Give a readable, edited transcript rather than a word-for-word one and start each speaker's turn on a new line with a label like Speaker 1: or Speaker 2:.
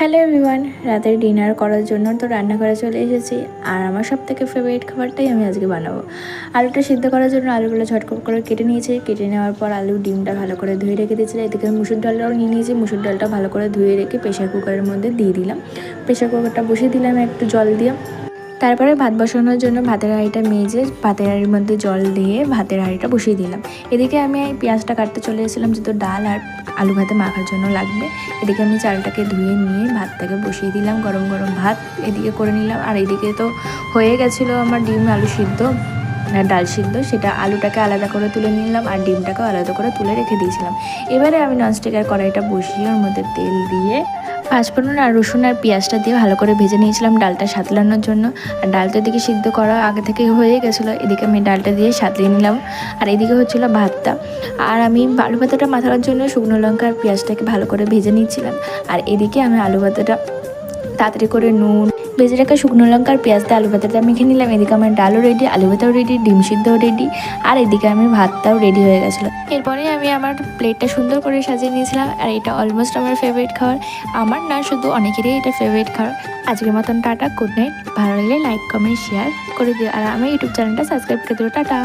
Speaker 1: Hello everyone, রাতের dinner করার জন্য তো রান্নাঘরে চলে এসেছি। আর আমার সবথেকে ফেভারিট খাবারটাই আমি আজকে বানাবো। আলুটা সিদ্ধ করার জন্য আলুগুলো ঝটকট করে কেটে নিয়েছি। কেটে নেওয়ার পর আলু ডিমটা ভালো করে ধুয়ে রেখে দিয়েছিলাম। এদিকে মুসুর ডালটাও নিয়ে নিয়েছি। মুসুর ডালটা ভালো করে ধুয়ে রেখে প্রেশার কুকারের মধ্যে দিয়ে দিলাম। প্রেশার কুকারটা বসিয়ে দিলাম একটু জল দিয়ে। তারপরে ভাত বসানোর জন্য ভাতের হাঁড়িটা মেজে ভাতের হাঁড়ির মধ্যে জল দিয়ে ভাতের হাঁড়িটা বসিয়ে দিলাম। এদিকে আমি পেঁয়াজটা কাটতে চলে এসেছিলাম, যেহেতু ডাল আর আলু ভাতে মাখার জন্য লাগবে। এদিকে আমি চালটাকে ধুয়ে নিয়ে ভাতটাকে বসিয়ে দিলাম। গরম গরম ভাত এদিকে করে নিলাম। আর এদিকে তো হয়ে গেছিলো আমার ডিম আলু সিদ্ধ, ডাল সিদ্ধ। সেটা আলুটাকে আলাদা করে তুলে নিলাম আর ডিমটাকেও আলাদা করে তুলে রেখে দিয়েছিলাম। এবারে আমি ননস্টিকের কড়াইটা বসিয়ে ওর মধ্যে তেল দিয়ে পাঁচফোড়ন আর রসুন আর পেঁয়াজটা দিয়ে ভালো করে ভেজে নিয়েছিলাম ডালটা সাতলানোর জন্য। আর ডালটা এদিকে সিদ্ধ করা আগে থেকে হয়ে গেছিলো। এদিকে আমি ডালটা দিয়ে সাতলিয়ে নিলাম। আর এদিকে হচ্ছিলো ভাতটা। আর আমি আলু ভাতাটা মাখানোর জন্য শুকনো লঙ্কা আর পেঁয়াজটাকে ভালো করে ভেজে নিচ্ছিলাম। আর এদিকে আমি আলু ভাতাটা তাড়াতাড়ি করে নুন ভেজে রাখা শুকনো লঙ্কা আর পেঁয়াজ দিয়ে আলু ভাতাটা মেখে নিলাম। এদিকে আমার ডালও রেডি, আলু ভাতাও রেডি, ডিম সিদ্ধও রেডি। আর এদিকে আমি ভাতটাও রেডি হয়ে গেছিলো। এরপরে আমি আমার প্লেটটা সুন্দর করে সাজিয়ে নিয়েছিলাম। আর এটা অলমোস্ট আমার ফেভারিট খাবার। আমার না, শুধু অনেকেরই এটা ফেভারিট খাবার। আজকের মতন টাটা, গুড নাইট। ভালো লাগলে লাইক কমেন্ট শেয়ার করে দিও। আর আমার ইউটিউব চ্যানেলটা সাবস্ক্রাইব করে দিও। টাটা।